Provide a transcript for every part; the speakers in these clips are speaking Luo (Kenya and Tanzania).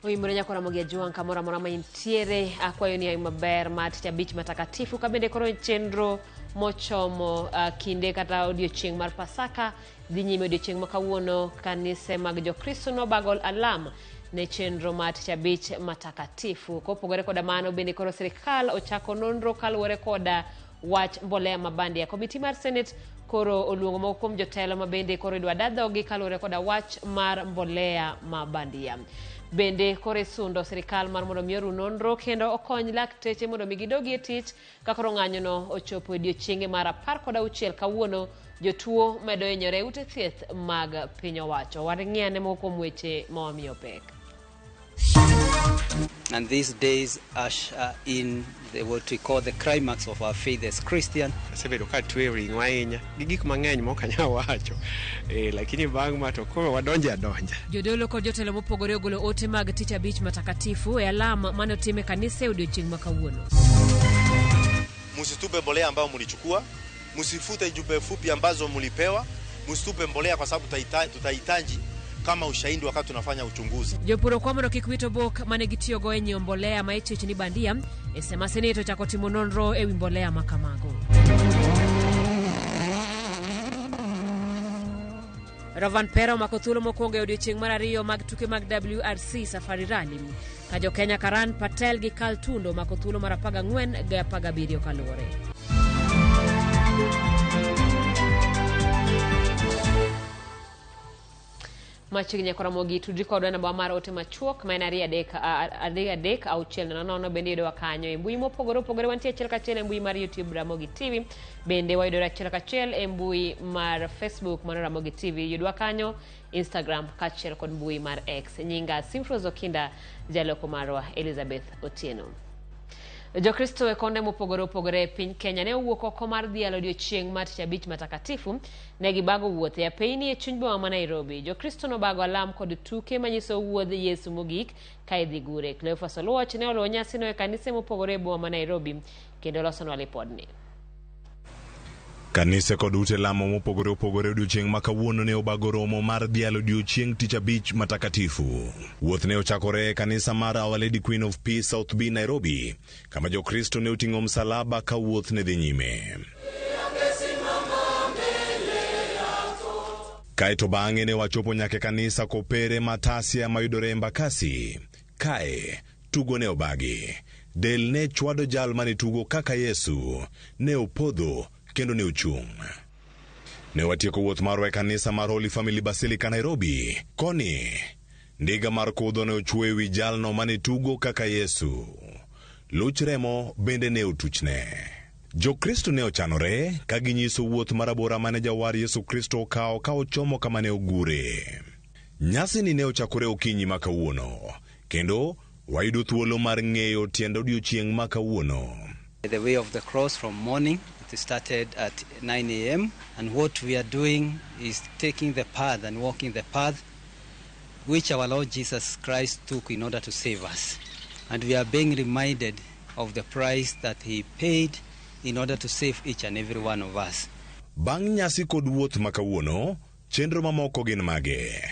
Oimore kwa Ramogi juan kamora morama intiere akwayo ni maber mat abich matakatifu kabende koro chenro mochomo kinde kata odiochieng mar Pasaka dhi nyime odiochieng makawuono kanise mag Jokristo no bagol alam ne chenro mat abich matakatifu kopogore koda mano bende koro sirikal ochako nonro kaluwore koda wach mbolea mabandi ya komiti mar Senate koro oluongo moko kuom jotelo mabende koro idwa dadhogi kaluwore koda wach mar mbolea mabandia. Bende kore sundo sirikal mar mondo mioru nonro kendo okony lakteche mondo migidogi e tich kakoro ng'anyono ochopo odiochienge mar 16 kawuono jotuo medo hinyore ute thieth mag piny owacho. Waring'iane moko kuom weche mawamiyo pek. And these days usher in what we call the climax of our faith as Christian. Sebedo ka tweri ngwainya gigik mang'eny mokanya wacho lakini bang' ma to koro wadonja. Jodolo kod jotelo mopogore ogolo ote mag tich abich matakatifu e alama manotime kanisa odiochieng makawuono. Msitupe mbolea ambao mlichukua, msifute jumbe fupi ambazo mlipewa, msitupe mbolea kwa sababu tutahitaji kama ushahidi wakati tunafanya uchunguzi. Jopuro kwa mondo kikwito bok manegitiyo go enyi mbolea maichich ni bandia esema seneto chako timo nonro ewi mbolea makamago. Ravan Pero makothulo mokwongo e odiochieng mar ariyo mag tuke mag WRC Safari Rally ka jo Kenya Karan Patel gi Kal Tundo makothulo mar 14 gi 17 kaluwore. Machiegni kora Ramogi tudri kodwa na mar ote machuok ma en adek auchiel nono bende yudo kanyo e mbui mopogore opogore. Wantie achiel kachiel e mbui mar YouTube RamogiTV, bende wayudo achiel kachiel e mbui mar Facebook mar RamogiTV, yudwa kanyo Instagram kachiel kod mbui mar X. Nyinga Simfrozo Kinda jaloko marwa Elizabeth Otieno. Jokristo e konde mopogore opogore piny Kenya ne owuok oko mar dhialo odiochieng mar abich matakatifu ne gibago wuoth e apeyni e chuny boma ma Nairobi. Jokristo no bago alam kod tuke manyiso wuodh Yesu mogik ka idhi gure. Cleophas Oluoch ne oluwo nyasino e kanise mopogore e boma ma Nairobi kendo losonwa lipodni. Kanise kod ute lamo mopogore opogore odiochieng makawuono ne obago romo mar dhialo odiochieng tich abich matakatifu. Wuoth ne ochakore e kanisa mar Our Lady Queen of Peace South B Nairobi, kama Jokristo ne oting'o msalaba ka wuoth ne dhi nyime. Kaeto bang'e ne wachopo nyaka kanisa kopere Matasia mayudore Embakasi. Kae tugo ne obagi. Del ne chwado jal mane tugo kaka Yesu. Ne opodho kendo ne ochung'. Ne watieko wuoth marwa e kanisa mar Holy Family Basilica Nairobi. Koni ndiga mar kudho ne ochwe wi jalno mane tugo kaka Yesu. Luch remo bende ne otuchne. Jokristo ne ochanore ka ginyiso wuoth marabora mane jawar Yesu Kristo okawo ka ochomo kama ne ogure. Nyasi ni ne ochakore okinyi makawuono kendo wayudo thuolo mar ng'eyo tiend odiochieng makawuono. The way of the cross from morning. It started at 9 a.m. and what we are doing is taking the path and walking the path which our Lord Jesus Christ took in order to save us. And we are being reminded of the price that he paid in order to save each and every one of us. Bang' nyasi kod wuoth makawuono, chenro mamoko gin mage.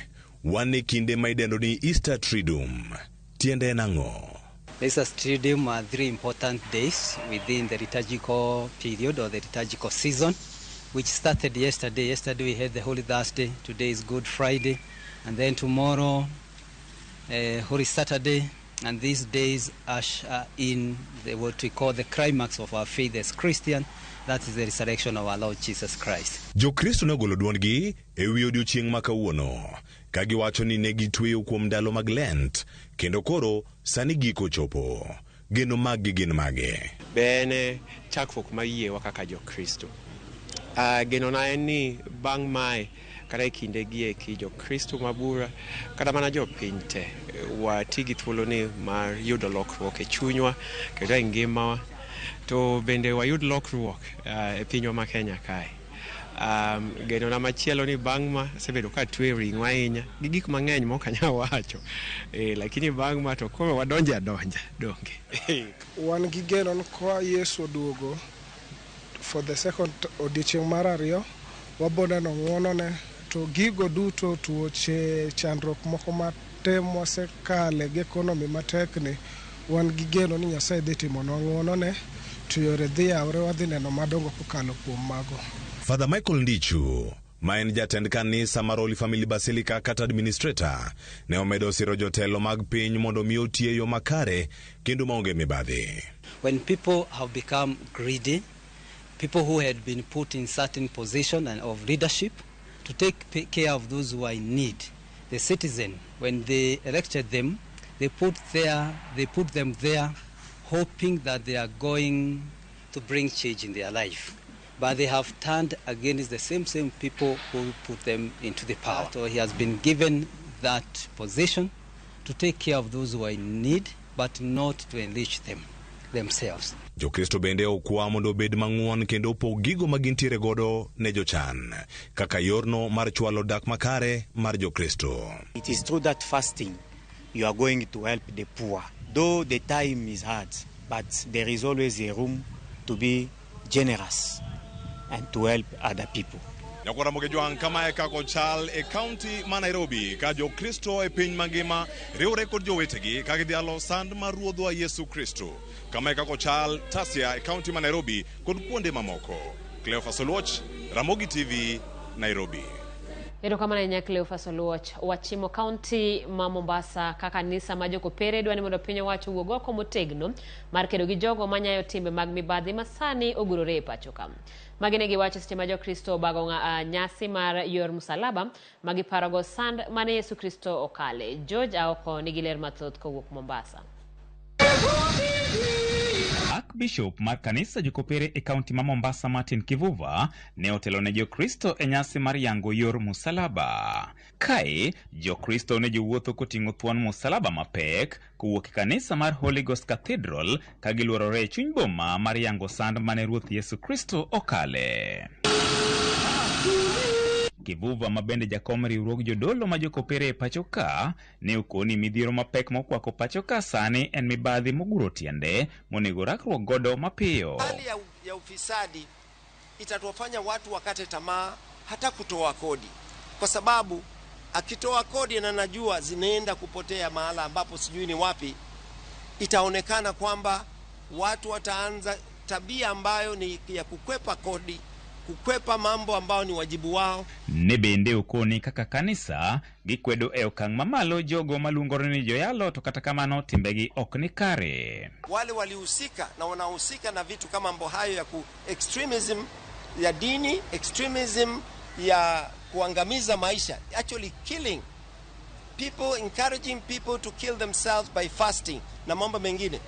Wan e kinde ma idendo ni Easter Triduum. Tiende nang'o? Easter Triduum are 3 important days within the liturgical period or the liturgical season, which started yesterday. Yesterday we had the Holy Thursday, today is Good Friday, and then tomorrow Holy Saturday, and these days usher in what we call the climax of our faith as Christian, that is the resurrection of our Lord Jesus Christ. Jokristo ne ogolo duondgi e wi odiochieng makawuono ka giwacho ni ne gitweyo kuom ndalo mag Lent kendo koro sani giko chopo. Geno magi gin mage. Bene chakruok mar yiewa kaka Jokristo. Geno na en ni bang' mae kata kinde gi Jokristo mabura kata mana jopiny te wati gi thuolo ni mar yudo lokruok e chunywa kendo e ngimawa, to bende wayud lokruok e pinywa ma Kenya kae. Geno na machielo ni bang' ma sebedo ka tweri ngwainya gigik mang'eny mokanya wacho lakini bang' ma to koro wadonja donge. Wan gi geno kwa Yesu oduogo for the second odiochieng mar ariyo, waboneno ng'wonone to gigo duto tuoche chandruok moko temo sekale gi economy matekni wan gi geno ni Nyasaye dhi timo nang'wono ne to yore dhi yawre wadhi neno madongo kokalo kuom mago. Father Michael Ndichu, ma en jatend kanisa mar Holy Family Basilica kata administrator, ne omedo siro jotelo mag piny mondo mi otie yo makare kendo maonge mibadhi. When people have become greedy, people who had been put in certain position and of leadership to take care of those who are in need, the citizen, when they elected them, they put them there hoping that they are going to bring change in their life. But they have turned against the same people who put them into the power. So he has been given that position to take care of those who are in need, but not to enrich themselves. Jokristo bende okwa mondo bed mang'won kendo opog gigo magintiere godo ne jochan kaka yorno mar chwalo dak makare mar Jokristo. It is true that fasting you are going to help the poor. Though the time is hard, but there is always a room to be generous and to help other people. Nyakora Ramogi kama kako chal e county ma Nairobi ka Jokristo e piny mangima riwre kod jowetegi ka gidhialo sand mar Ruodhwa Yesu Kristo. Kama kako chal Tasia e county ma Nairobi kod kuonde mamoko. Cleophas Oluoch, Ramogi TV, Nairobi. Ero kama na nyakle Ufasoluoch wachimo county ma Mombasa kaka kanisa ma jokopere dwani mondo piny owacho wuog oko motegno mar kedo gi jogo manyayo timbe mag mibadhi masani ogurore e pacho ka. Magine giwacho seche ma Jokristo bago nyasi mar yor msalaba magiparogo sand mane Yesu Kristo okale. George Aoko nigi ler mathoth kowuok Mombasa. Archbishop mar kanisa jokopere e kaunti ma Mombasa Martin Kivuva ne otelo ne Jokristo e nyasi mar yango yor musalaba. Kae Jokristo ne jowuotho koting'o thuon musalaba mapek kowuok e kanisa mar Holy Ghost Cathedral ka giluorore e chuny boma mar yango sand mane Ruoth Yesu Kristo okale. Kivuva mabende jakom riwruog jodolo ma jokopere e pacho ka ne okoni midhiero mapek mokwako pacho ka sani en mibadhi moguro tiende monego rakruok godo mapiyo. Hali ya ufisadi itatuwafanya watu wakate tamaa hata kutoa kodi, kwa sababu akitoa kodi na najua zinaenda kupotea mahala ambapo sijui ni wapi, itaonekana kwamba watu wataanza tabia ambayo ni ya kukwepa kodi, kukwepa mambo ambao ni wajibu wao. Nebende okoni kaka kanisa gikwedo e okang' mamalo jogo malungore ni joyalo to kata kamano timbegi ok ni kare. Wale walihusika na wanahusika na vitu kama mambo hayo ya extremism ya dini, extremism ya kuangamiza maisha, actually killing people, encouraging people to kill themselves by fasting na mambo mengine,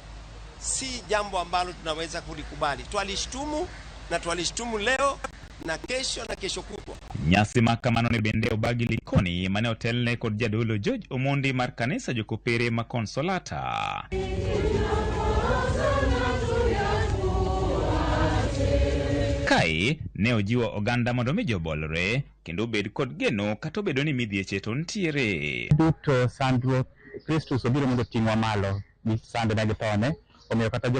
si jambo ambalo tunaweza kulikubali. Twalishtumu na twalishtumu leo na kesho kutwa. Nyasi makamano ne bende obagi likoni mane otelne kod jadolo George Omondi mar kanisa jokopere ma Consolata. Kai ne ojiwo oganda mondo mi jobolore kendo bed kod geno kata obedo ni midhieche to ntiere. Duto sandruok Kristus obiro mondo ting'wa malo gi sand na gitone, omiyo kata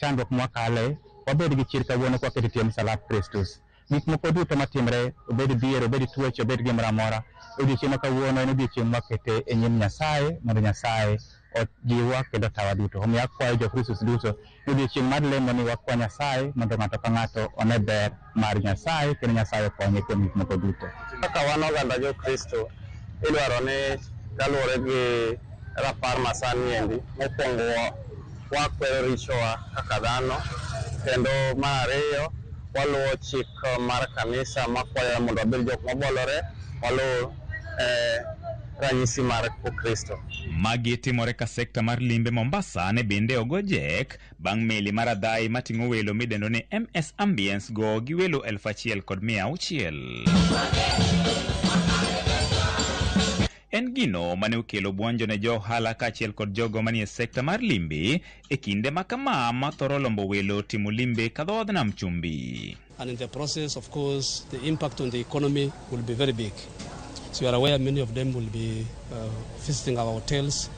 chandruok mwakale wabed gi chir kawuono kwa keto tie msalap Kristus. Gik moko duto matimre, obed dhier, obed tuoche, obed gimoro amora, odiochieng' kawuono en odiochieng' mwakete e nyim Nyasaye mondo Nyasaye ojiwa kendo tawa duto. Omiyo akwayo Jokristo duto odiochieng' mar lemo ni wakwa Nyasaye mondo ng'ato ka ng'ato one ber mar Nyasaye kendo Nyasaye okonye kuom gik moko duto. Kaka wan oganda Jokristo idwaro ni kaluwore gi rapar masani endi, mokwongo wakwero richowa kaka dhano, kendo mar ariyo waluwo chik mar kanisa makwayo mondo wabed jok mabolore, waluwo ranyisi mar Kristo. Magi timore ka sekta mar limbe Mombasa ne bende ogojek bang' meli mar adhai mating'o welo midendo ni MS Ambience go gi welo 1,600. En gino mane okelo buonjo ne jo ohala kaachiel kod jogo manie sekta mar limbe e kinde makama ma thoro lombo welo timo limbe ka dhoodh nam chumbi. And in the process, of course, the impact on the economy will be very big. So you are aware many of them will be visiting our hotels.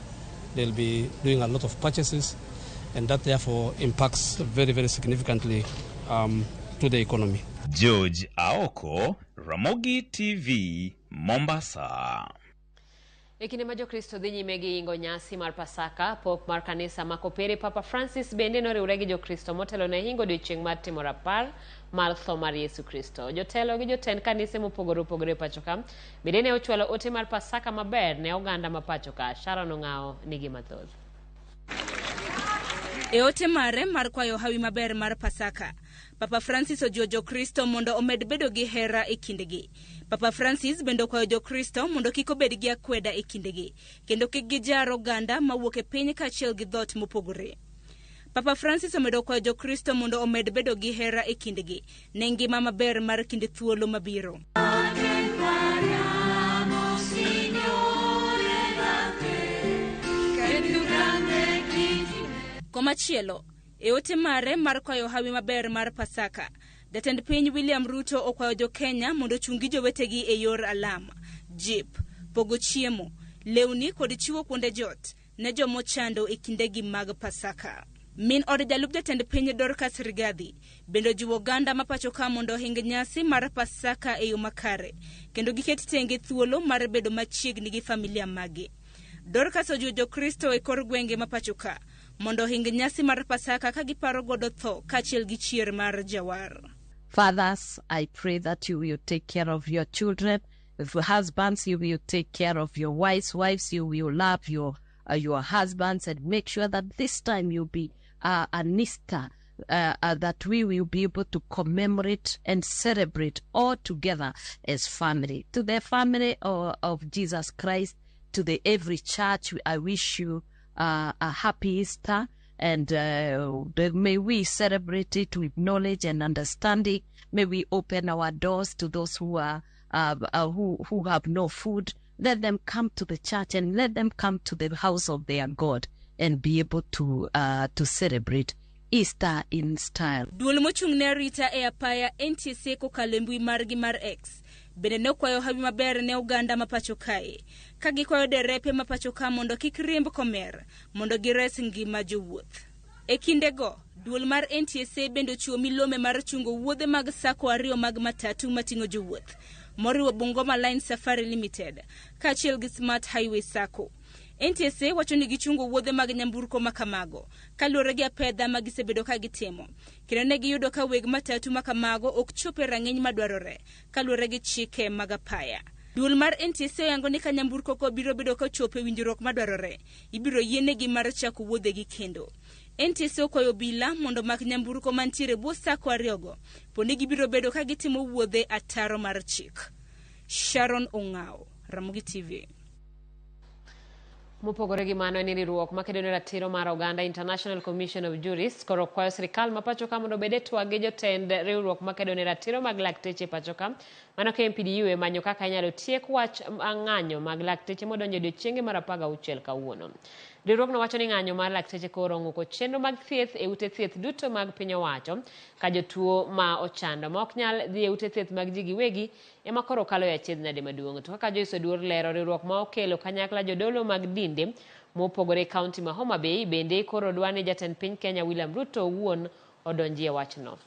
They'll be doing a lot of purchases, and that therefore impacts very, very significantly to the economy. George Aoko, Ramogi TV, Mombasa. Ekinde ma jokristo dhi nyime gi ingo nyasi mar Pasaka, Pop mar kanisa ma Kopere Papa Francis bende noriwre gi jokristo motelo ne hingo odiechieng' mar timo rapar mar tho mar Yesu Kristo. Jotelo gi jotend kanise mopogore opogore pachoka bende ne ochwalo ote mar Pasaka maber ne oganda ma pachoka. Sharon Ong'ao nigi mathoth. E ote mare mar kwayo hawi maber mar Pasaka, Papa Francis ojiwo jokristo mondo omed bedo gi hera e kindegi. Papa Francis bende kwayo jokristo mondo kik obed gi akweda e kindegi, kendo kik gijar oganda mawuok e piny kaachiel gi dhoot mopogore. Papa Francis omedo kwayo jokristo mondo omed bedo gi hera e kindegi ne ngima maber mar kinde thuolo mabiro. Komachielo, e ote mare mar kwayo hawi maber mar Pasaka, Jatend piny William Ruto okwayo jo Kenya mondo chungi jowetegi e yor alama, jip, pogo chiemo, lewni kod chiwo kuonde jot ne jomochando e kindegi mag Pasaka. Min od jalup jatend piny Dorcas Rigathi bendo jiwo oganda ma pachoka mondo hing nyasi mar Pasaka e yo makare, kendo giket tenge thuolo mar bedo machiegni gi familia magi. Dorcas ojiwo jokristo e kor gwenge ma pachoka mondo hing nyasi mar Pasaka ka giparo godo tho kaachiel gi chier mar jawar. Fathers, I pray that you will take care of your children. If husbands, you will take care of your wives. Wives, you will love your husbands, and make sure that this time you'll be an Easter that we will be able to commemorate and celebrate all together as family. To the family of Jesus Christ, to the every church, I wish you a happy Easter. And may we celebrate it with knowledge and understanding. May we open our doors to those who are who have no food. Let them come to the church and let them come to the house of their God and be able to celebrate Easter in style. Duol mochung' ne rita e apaya NTSA kokalo mbui margi mar X bende ne okwayo hawi maber ne oganda ma pacho kae, ka gikwayo derepe ma pacho ka mondo kik riemb komer mondo gires ngima jowuoth. E kindego, duol mar NTSA bende ochiwo milome mar chungo wuodhe mag sako 2 mag matatu mating'o jowuoth, moriwo Bungoma Line Safari Limited kaachiel gi Smart Highway Sacco. NTSA wacho ni gichungo wuodhe mag nyamburko makamago kaluwore gi apedha ma gisebedo ka gitimo, kendo ne giyudo ka weg matatu makamago ok chope rang'iny madwarore kaluwore gi chike mag apaya. Duol mar NTSA yango ni ka nyamburko ko biro bedo ka chope winjruok madwarore, ibiro yienegi mar chako wuodhegi kendo. NTSA okwayo obila mondo mak nyamburko mantiere bwo sako 2 go, poni gibiro bedo ka gitimo wuodhe ataro mar chik. Sharon Ong'ao, Ramogi TV. Mopogore gi mano, en riwruok makedo ne ratiro mar oganda International Commission of Jurists koro kwayo sirkal ma pachoka mondo bede twage jotend riwruok makedo ne ratiro mag lakteche pachoka mano KMPDU e manyo kaka inyalo tiek wach ng'anyo mag lakteche modonjo odiechienge mar 16 kawuono. Riwruokno wacho ni ng'anyo mar lakteche koro ng'uko chenro mag thieth e ute thieth duto mag piny owacho ka jotuo ma ochando ma ok nyal dhi e ute thieth mag ji giwegi ema koro kalo ya achiedhnade maduong'. To kaka Joyce Oduor lero, riwruok ma okelo kanyakla jodolo mag dinde mopogore kaunti ma Homa Bay bende koro dwani jatend piny Kenya William Ruto owuon odonjie wachno.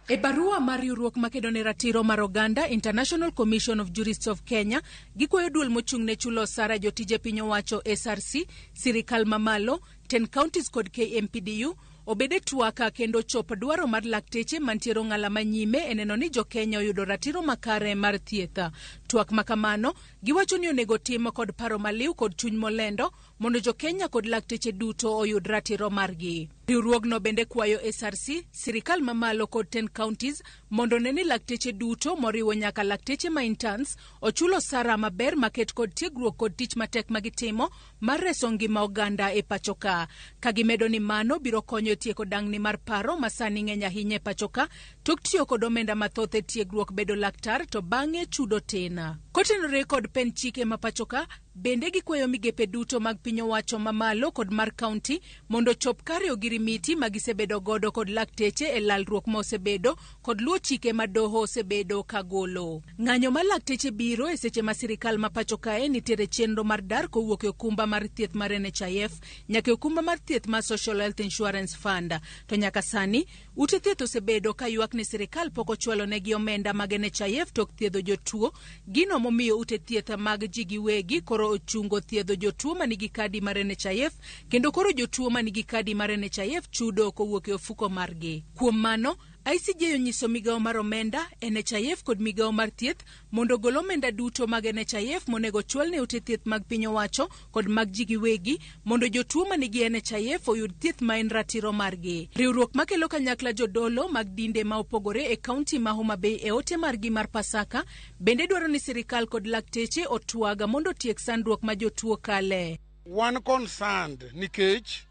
E barua mar riwruok makedo ne ratiro mar oganda International Commission of Jurists of Kenya, gikwayo duol mochung' ne chulo osara jotije piny owacho SRC, sirikal mamalo, 10 counties kod KMPDU obede twaka kendo chop dwaro mar lakteche mantiero ng'ala manyime e neno ni jo Kenya oyudo ratiro makare mar thietha. Twak makamano giwacho ni onego tim kod paro maliw kod chuny molendo mondo jo Kenya kod lakteche duto oyud ratiro margi. Riwruogno bende kwayo SRC, sirikal mamalo kod 10 counties mondo neni lakteche duto moriwo nyaka lakteche ma interns ochulo sara maber maket kod tiegruok kod tich matek magitimo mar reso ngima oganda e pachoka. Kagimedo ni mano biro konyo tieko dang'ni mar paro masani ng'eny ahinya e pachoka tok tiyo kod omenda mathoth e tiegruok bedo laktar to bang'e chudo tena. Kotenore kod pen chike ma pachoka, bende gikwayo migepe duto mag piny owacho mamalo kod mar kaunti mondo chop kare ogirimiti magisebedo godo kod lakteche e lalruok ma osebedo kod luwo chike ma doho osebedo kagolo. Ng'anyo ma lakteche biro e seche ma sirikal ma pachoka nitiere chenro mar dar kowuok e okumba mar thieth mar NHIF nyaka okumba mar thieth mar Social Health Insurance Fund. To nyaka sani, ute thieth osebedo ka ywak ni sirikal pok ochwalo negi omenda mag NHIF tok thiedho jotuo, gino momiyo ute thieth mag ji giwegi koro koro ochungo thiedho jotuo manigi kadi mar NHIF, kendo koro jotuo manigi kadi mar NHIF chudo kowuok e ofuko margi. Kuom mano, ICJ onyiso migawo mar omenda, NHIF kod migawo mar thieth mondo gol omenda duto mag NHIF monego chwal ne ute thieth mag piny owacho kod mag ji giwegi mondo jotuo manigi NHIF oyud thieth ma en ratiro margi. Riwruok makelo kanyakla jodolo mag dinde ma opogore e kaunti ma Homa Bay e ote margi mar Pasaka bende dwaro ni sirikal kod lakteche otwaga mondo tiek sandruok ma jotuo kale. One concerned nikech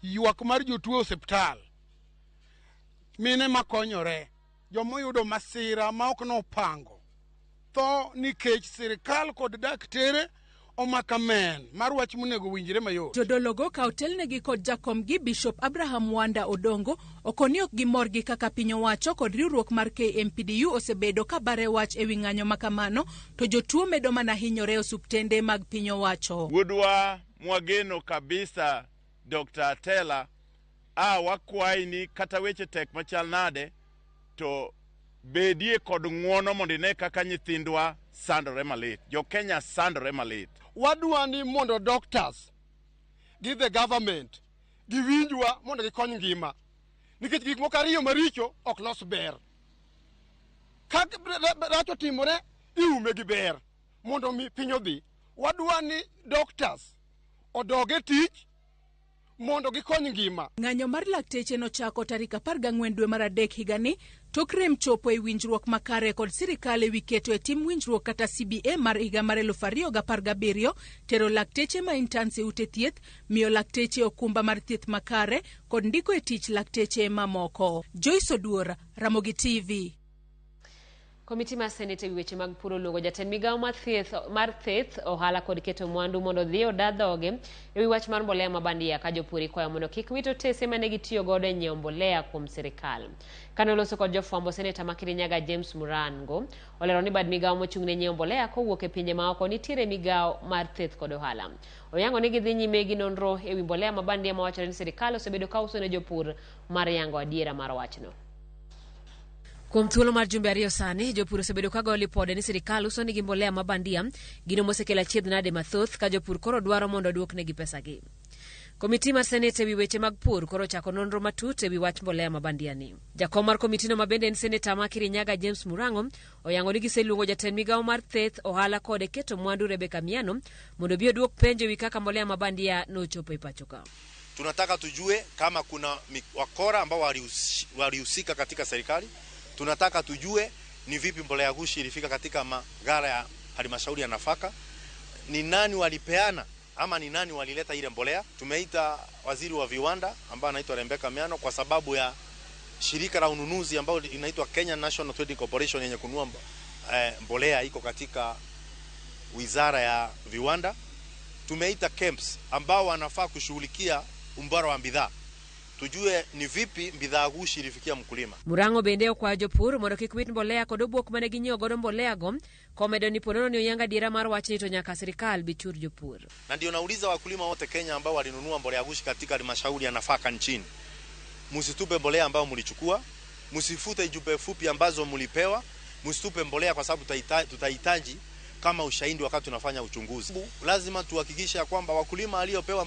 ywak mar jotuo osiptal. Mine makonyore, jomoyudo masira ma ok nopango. Tho nikech sirikal kod daktere omakamen mar wach monego winjre mayot. Jodologo ka otelnegi kod jakomgi Bishop Abraham Wanda Odongo okoni ok gimor gi kaka piny owacho kod riwruok mar KMPDU osebedo ka bare wach ewi ng'anyo makamano, to jotuo medo mana hinyore osuptende mag piny owacho. Wuodwa mwageno kabisa Dr. Tela wakwai ni kata weche tek machal nade to bedie kod ng'uono mondo ine kaka nyithindwa sandore malit. Jo Kenya sandore malit. Wadwa ni mondo doctors give the government giwinjwa mondo gikony ngima. Nikech gik moko ariyo maricho ok los ber. Ka racho timore iume gi ber mondo mi piny odhi. Wadwa ni doctors odoge tich mondo gikony ngima. Ng'anyo mar lakteche nochako tarik 14 dwe mar adek higani tok rem chopo e winjruok makare kod sirikal ewi keto e tim winjruok kata CBA mar higa mar 2017 tero lakteche ma interns e ute thieth, miyo lakteche okumba mar thieth makare kod ndiko e tich lakteche mamoko. Joyce Oduor, Ramogi TV. Komiti mar Senate weche mag puro luongo jatend migawo mar thieth, ohala kod keto mwandu mondo dhi odadhoge ewi wach mar mbolea mabandia ka jopur kwayo mondo kik wito tese mane gitiyo godo e nyiewo mbolea kuom sirikal. Kane oloso kod jofwambo, Seneta ma Kirinyaga James Murango olero ni bad migawo mochung'ne nyiewo mbolea kowuok e pinje maoko nitiere migawo mar thieth kod ohala. Oyango ni gidhi nyime gi nonro ewi mbolea mabandia mawachore ni sirikal osebedo ka uso ne jopur mar yango adiera mar wachno. Kuom thuolo mar jumbe ariyo sani, jopur osebedo ka goyo lipode ni sirikal uso nigi mbolea mabandia, gino mosekelo achiedh nade mathoth ka jopur koro dwaro mondo duoknegi pesagi. Komiti mar Senate ewi weche mag pur koro chako nonro matut ewi wach mbolea mabandia ni. Jakom mar komitino ma bende en Seneta ma Kirinyaga James Murango oyango ni giseluongo jatend migawo mar thieth, ohala kod keto mwandu Rebecca Miano mondo bi oduok penjo ewi kaka mbolea mabandia nochopo e pacho ka. Tunataka tujue kama kuna wakora ambao walihusika katika serikali. Tunataka tujue ni vipi mbolea ghushi ilifika katika maghala ya halmashauri ya nafaka. Ni nani walipeana ama ni nani walileta ile mbolea. Tumeita waziri wa viwanda ambaye anaitwa Rebecca Miano kwa sababu ya shirika la ununuzi ambao inaitwa Kenya National Trading Corporation yenye kununua mbolea iko katika wizara ya viwanda. Tumeita camps ambao wanafaa kushughulikia umbara wa bidhaa. Tujue ni vipi bidhaa ghushi ilifikia mkulima. Murango bende kwa jopur mondo kik wit mbolea kod obwok mane ginyiewo godo mbolea go, komedo ni ponono ni oyanga diera mar wach ni to nyaka sirikal bichur jopur. Na ndio nauliza wakulima wote Kenya ambao walinunua mbolea ghushi katika halmashauri ya nafaka nchini. Msitupe mbolea ambao mlichukua, msifute jumbe fupi ambazo mlipewa, msitupe mbolea kwa sababu tutahitaji kama ushahidi wakati tunafanya uchunguzi. Lazima tuhakikishe kwamba wakulima waliopewa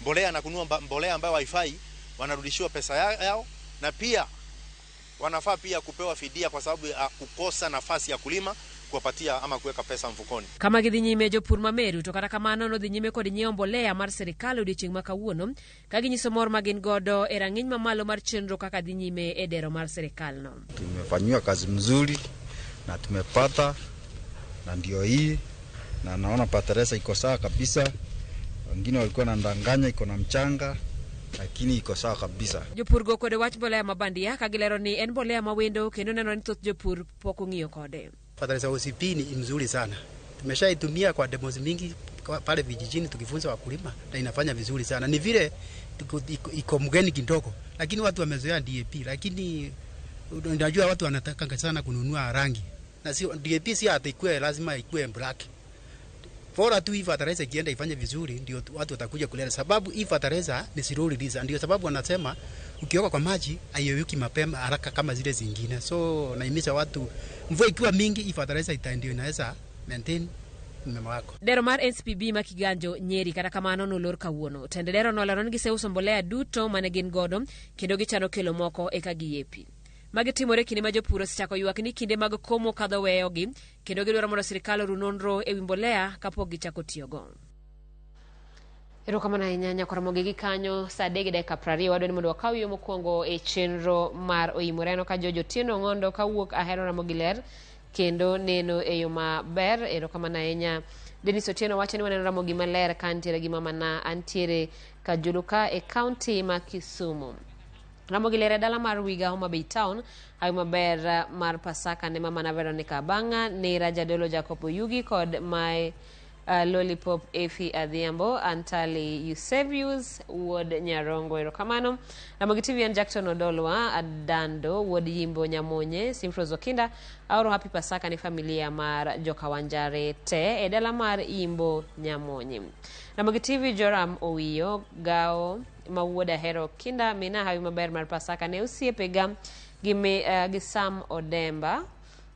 mbolea na kununua mbolea ambayo haifai wanarudishiwa pesa yao, na pia wanafaa pia kupewa fidia kwa sababu ya kukosa nafasi ya kulima kuwapatia ama kuweka pesa mfukoni. Kama gidhi nyime jopur mameru to kata kamano no dhi nyime kod nyiewo mbolea mar sirikal odiochieng' ma kawuono ka ginyiso mor ma gin godo e rang'iny mamalo mar chenro kaka dhi nyime e dero mar sirikal no. Tumefanywa kazi mzuri na tumepata, na ndio hii, na naona pateresa iko sawa kabisa. Wengine walikuwa wanadanganya iko na mchanga, lakini iko sawa kabisa. Jopur go kode wach mbolea mabandia ka gilero ni en mbolea mawendo kendo neno ni thoth jopur pok ong'iyo kode. Pateresa OCP ni mzuri sana. Tumeshaitumia kwa demos mingi pale vijijini tukifunza wakulima na inafanya vizuri sana. Ni vile iko mgeni kidogo, lakini watu wamezoea DAP, lakini unajua watu wanataka sana kununua rangi. Na sio DAP, si hata ikue lazima ikue black. Bora tu hii fertilizer kienda ifanye vizuri ndio watu watakuja kuleta, sababu hii fertilizer ni slow release, ndio sababu wanasema ukioka kwa maji haiyeyuki mapema haraka kama zile zingine. So naimiza watu, mvua ikiwa mingi hii fertilizer ndio inaweza maintain mema wako. Dero mar NCPB makiganjo Nyeri kata kamano nolor kawuono. Tende dero nolero ni giseuso mbolea duto mane gin godo kendo gichano kelo moko eka giyepi. Magi timore kinde ma jopur osechako ywak ni kinde mag komo kadho weyogi kendo gidwaro mondo sirkal oru nonro ewi mbolea kapok gichako tiyogo. Erokamano ahinya nyakora Ramogi gi kanyo saa 3:20 wadwani mondo wakaw yo mokwongo e chenro mar Oyimoreno ka Jojo Tieno Ng'ondo kawuok ahero Ramogi ler kendo neno e yo maber. Erokamano ahinya Dennis Otieno wacho ni waneno Ramogi maler ka antiere gi mamana antiere Kajuluka e kaunti ma Kisumu. Ramogi ler e dala mar Wiga Homa Bay Town hayo maber mar Pasaka ne mamana Veronica Banga ne Rajadolo Jacob Oyugi kod mai Lollipop Efi Adhiambo Antali Eusebius Ward Nyarongo. Erokamano. RamogiTV and Jackson Odolwa Adando Ward Yimbo Nyamonye Simfrozo Kinda auro happy Pasaka ni familia mar Joka Wanjare te edala mar Yimbo Nyamonye. RamogiTV Joram Owiyo Gao Mawuoda Hero Kinda mina hayo maber mar Pasaka ne usiepega gi Sam Odemba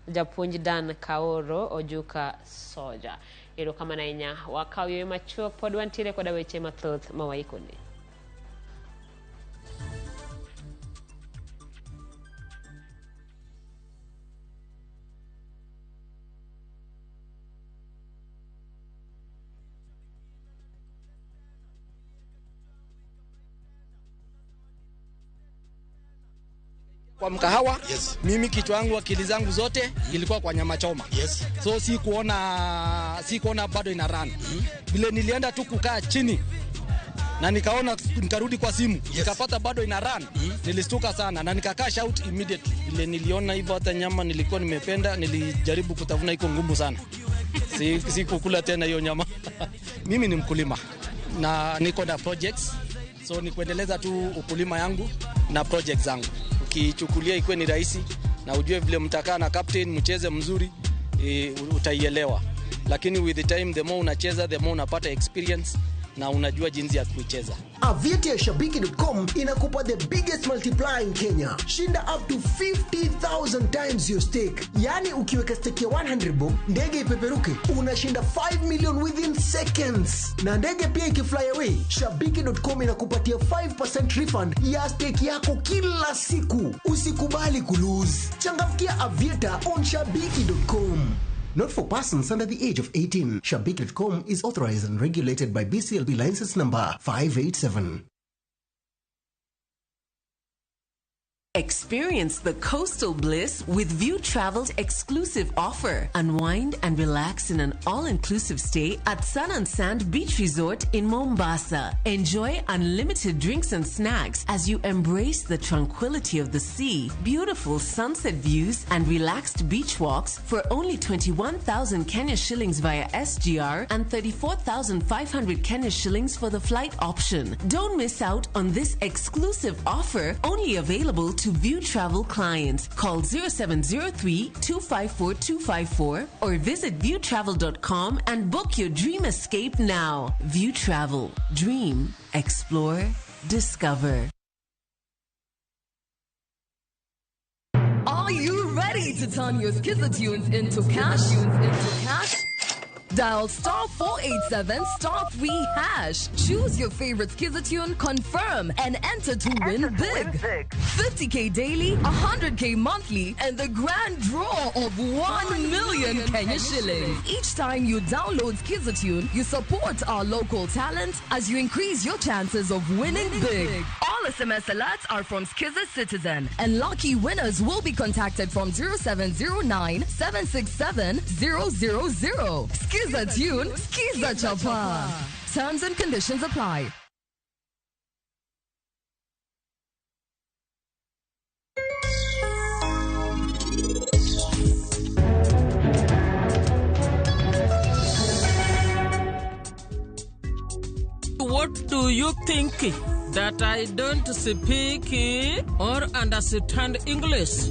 Japuonj Dan Kaoro Ojuka Soja. Erokamano ahinya wakaw yo machuok pod wantiere koda weche mathoth mawaikone. Kwa mkahawa, mimi kichwa yangu akili zangu zote ilikuwa kwa nyama choma. So si kuona bado ina run. Vile nilienda tu kukaa chini na nikarudi kwa simu, nikapata bado ina run. Nilistuka sana na nikakaa shout immediately. Vile niliona hivyo hata nyama nilikuwa nimependa, nilijaribu kutafuna iko ngumu sana. Si kukula tena hiyo nyama. Mimi ni mkulima na niko na projects. So ni kuendeleza tu ukulima yangu na projects zangu. Ukichukulia ikuwe ni rahisi na ujue vile mtakaa na captain mcheze mzuri utaielewa. Lakini with the time the more unacheza the more unapata experience na unajua jinsi ya kuicheza. Aviator ya Shabiki.com inakupa the biggest multiplier in Kenya. Shinda up to 50,000 times your stake. Yani ukiweka stake ya 100 bob, ndege ipeperuke, unashinda 5 million within seconds. Na ndege pia ikifly away, Shabiki.com inakupatia 5% refund ya stake yako kila siku. Usikubali kulose. Changamkia Aviator on Shabiki.com. Not for persons under the age of 18. Shabiki.com is authorized and regulated by BCLB license number 587. Experience the coastal bliss with View Travel's exclusive offer. Unwind and relax in an all-inclusive stay at Sun and Sand Beach Resort in Mombasa. Enjoy unlimited drinks and snacks as you embrace the tranquility of the sea, beautiful sunset views, and relaxed beach walks for only 21,000 Kenya shillings via SGR and 34,500 Kenya shillings for the flight option. Don't miss out on this exclusive offer, only available to View Travel clients. Call 0703-254-254 or visit viewtravel.com and book your dream escape now. View Travel. Dream. Explore. Discover. Are you ready to turn your Skizzer-tunes into cash? Dial *487 *3#. Choose your favorite Skizzer-tune, confirm, and enter to win big. 50K daily, 100K monthly, and the grand draw of 1 million Kenya shillings. Each time you download Skizzer-tune, you support our local talent as you increase your chances of winning big. All SMS alerts are from Skizzer Citizen, and lucky winners will be contacted from 0709 767 000. Skizzer Tune, Skizzer Chapa. Terms and conditions apply. What do you think? That I don't speak or understand English?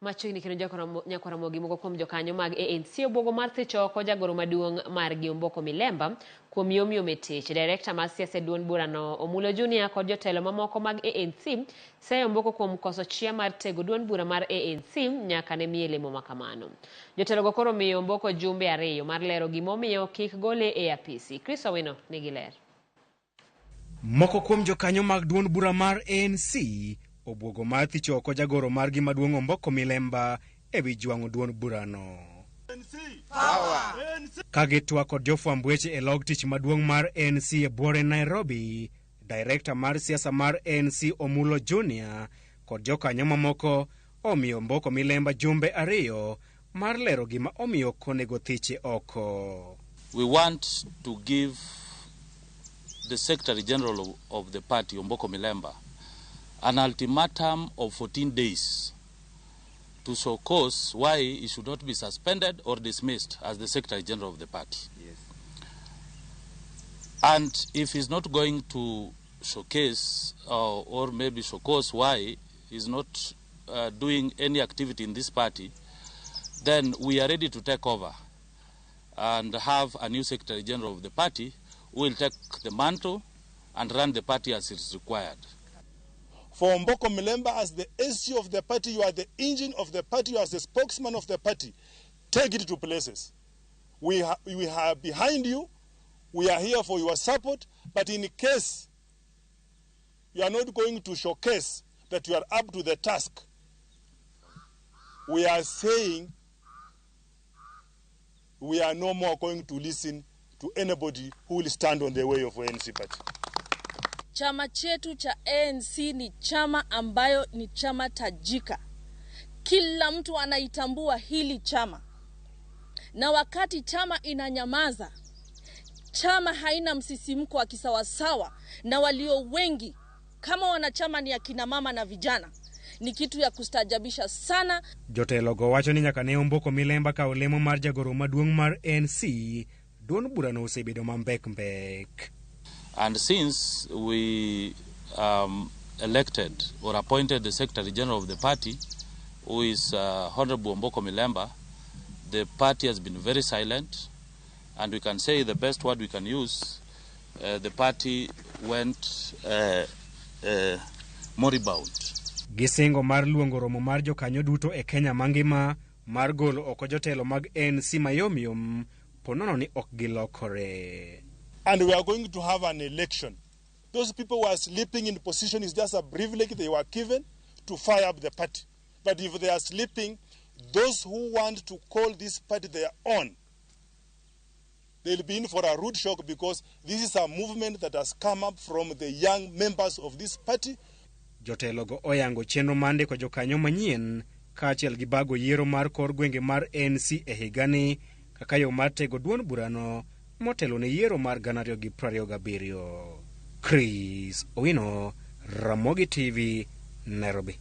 Machiegni kendo nyako Ramogi moko kuom jokanyo mag ANC obwogo mar thicho oko jagoro maduong' margi Omboko Milemba kuom yomyom e tich. Direkta mar siasa duond burano Omulo Junior kod jotelo mamoko mag ANC seyo Omboko kuom koso chia mar tego duond bura mar ANC nyaka ne miye lemo makamano. Jotelogo koro miyo Omboko jumbe 2 mar lero gimomiyo kik gole e apisi. Chris Owino nigi ler. Moko kuom jokanyo mag duond bura mar ANC obwogo mar thicho oko jagoro margi maduong' Omboko Milemba ewi jwang'o duond burano. Kagitwa kod jofwamb weche e log tich maduong' mar ANC e Bwore, Nairobi, Direkta mar siasa mar ANC Omulo Junior kod jokanyo mamoko omiyo Omboko Milemba jumbe 2 mar lero gima omiyo konego thiche oko. We want to give the Secretary General of the party, Omboko Milemba, an ultimatum of 14 days to show cause why he should not be suspended or dismissed as the Secretary General of the party. Yes. And if he's not going to showcase or maybe show cause why he's not doing any activity in this party, then we are ready to take over and have a new Secretary General of the party who will take the mantle and run the party as it is required. For Omboko Milemba, as the SG of the party, you are the engine of the party, you are the spokesman of the party. Take it to places. We are behind you. We are here for your support. But in case you are not going to showcase that you are up to the task, we are saying we are no more going to listen to anybody who will stand on the way of ANC party. Chama chetu cha ANC ni chama ambayo ni chama tajika. Kila mtu anaitambua hili chama. Na wakati chama inanyamaza, chama haina msisimko wa kisawasawa, na walio wengi kama wanachama ni akina mama na vijana, ni kitu ya kustajabisha sana. Jotelogo wacho ni nyaka ne Omboko Milemba ka olemo mar jagoro maduong' mar ANC duond burano osebedo mbek. And since we elected or appointed the Secretary General of the party, who is Honorable Omboko Milemba, the party has been very silent, and we can say the best word we can use, the party went moribund. Gisingo mar luongo romo mar jokanyo duto e Kenya mangima mar golo oko jotelo mag ANC mayomyom ponono ni ok gilokore. And we are going to have an election. Those people who are sleeping in position is just a privilege they were given to fire up the party. But if they are sleeping, those who want to call this party their own, they'll be in for a rude shock, because this is a movement that has come up from the young members of this party. Jotelogo oyango chenro mande ko jokanyo manyien kaachiel gi bago yiero mar kor gwenge mar ANC e higani kaka yo mar tego duond burano motelo ne yiero mar 2027. Chris Owino, Ramogi TV, Nairobi.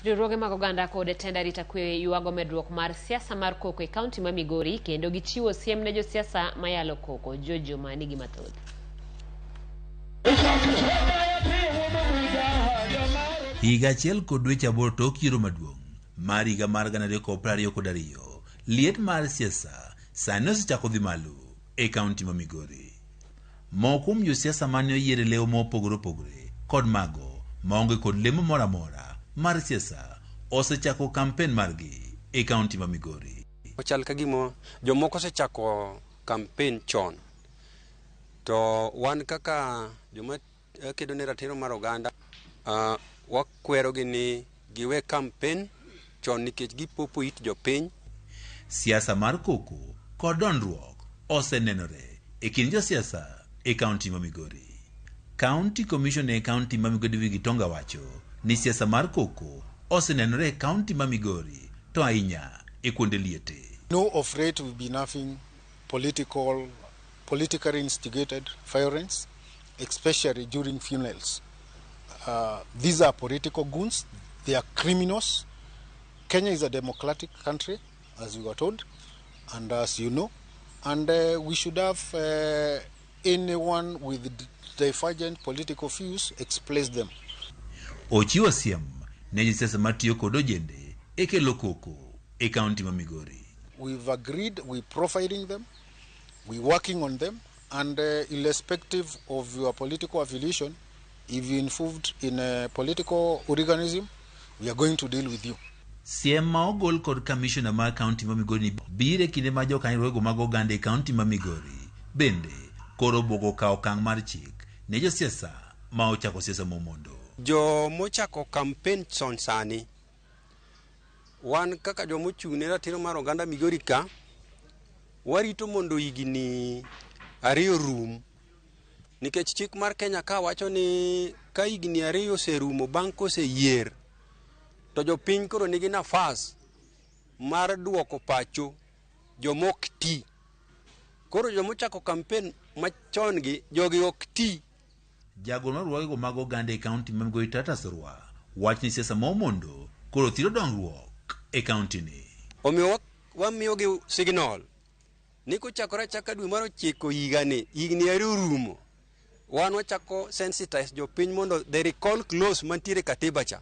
Riwruoge mag oganda kod tenda rita kwe yuago medruok mar siasa mar koko e kaunti ma Migori kendo gichiwo siem ne josiasa mayalo koko. Jojo manigi mathoth. Higa achiel kod dweche 8 tok yiero maduong' mar higa mar 2022, liet mar siasa sani osechako dhi malo e kaunti ma Migori. Moko kuom josiasa mane oyiere leo mopogore opogore kod mago maonge kod lemo moro amora mar siasa osechako kampen margi e kaunti ma Migori. Ochal ka gimo jomoko osechako kampen chon, to wan kaka joma kedo ne ratiro mar oganda wakwero gi ni giwe kampen chon nikech gipopo it jopiny. Siasa mar koko kod dondruok osenenore e kind josiasa e kaunti ma Migori. County Commission e kaunti ma Migori Gitonga wacho ni siasa mar koko osenenore e kaunti ma Migori to ahinya e kuonde liete. No of late we've been having politically instigated violence, especially during funerals. These are political goons. They are criminals. Kenya is a democratic country, as we were told, and as you know, and we should have anyone with divergent political views express them. Ochiwo siem ne josiasa matiyo kod ojende ekelo koko e kaunti ma Migori. We've agreed, we're profiling them, we're working on them, and irrespective of your political affiliation, if you're involved in a political organism, we are going to deal with you. Siem ma ogol kod commissioner mar kaunti ma Migori ni bire kinde ma jokanyrego mag oganda e kaunti ma Migori bende koro bogo ka okang' mar chik ne josiasa ma ochako siasa momondo. Jo mochako campaign son sani wan kaka jo mochung' ne ratiro mar oganda Migori ka warito mondo higni 2 rum, nikech chik mar Kenya ka wacho ni ka higni 2 oserumo bang' koseyier to jopiny koro nigi nafas mar duoko pacho jomok ti. Koro jomochako campaign machon gi jogi ok ti. Jagol marwagego mag oganda e kaunti ma Migori Tatasrwa wach ni siasa momondo koro thiro dongruok e kaunti ni. Omiyo wamiyogi signal ni kochakore chaka dwe mar 9 higni 2 rumo, wan wachako sensitize jopiny mondo the recall clause mantiere katiba cha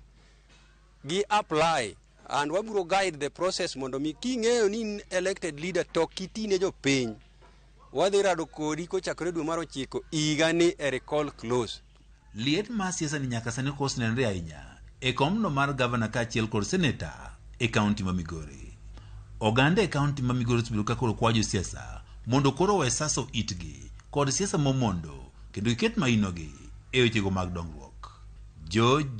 gi apply, and wabiro guide the process mondo mi king'eyo ni elected leader to kitine jopiny wadhi rado kodi kochakore dwe mar 9 higni e recall clause. Liet ma siasa ni nyaka sani kos nenre ahinya e komno mar governor ka achiel kod senator e kaunti ma Migori. Oganda e kaunti ma Migori osebiro ka koro kwajo siasa mondo koro we saso itgi kod siasa momondo kendo giket mainogi e wechego mag dongruok.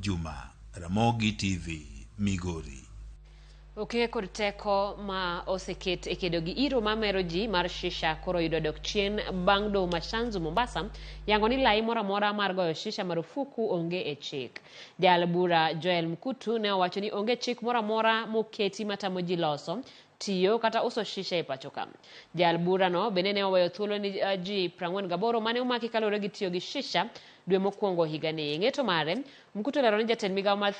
Juma, RamogiTV, Migori. Okenge kod teko ma oseket e kedo gi iro mamero ji mar shisha koro yudo dok chien bang' doho Mashanzu Mombasa yango ni lai mora mora mar goyo shisha marufuku onge e chik. Jal bura Joel Mkutu ne owacho ni onge chik mora mora moketi matamo ji loso tiyo kata uso shisha e pacho ka. Jal bura no bende ne oweyo thuolo ni ji 48 mane omaki kalore gi tiyo gi shisha dwe mokwongo higani. Ng'eto mare Mkutu lero ni jatend migawo mar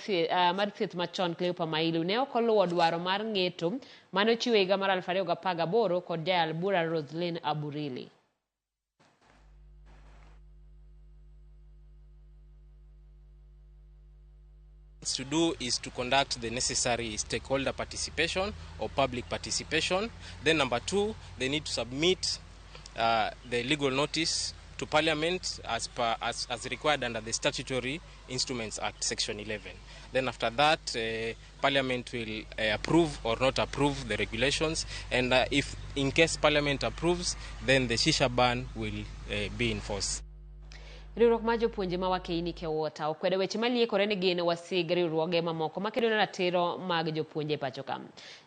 thieth machon Cleopa Mailu ne okoluwo dwaro mar ng'eto mane ochiwo higa mar 2018 kod jal bura Roslyn Aburili. To do is to conduct the necessary stakeholder participation or public participation. Then number 2, they need to submit the legal notice to Parliament as required under the Statutory Instruments Act Section 11. Then after that, Parliament will approve or not approve the regulations, and if in case Parliament approves, then the shisha ban will be enforced. Riwruok ma jopuonje ma wakeini Kewota okwedo weche maliekore ni gin wasig riwruoge mamoko makedo na ratiro mag jopuonje pacho ka.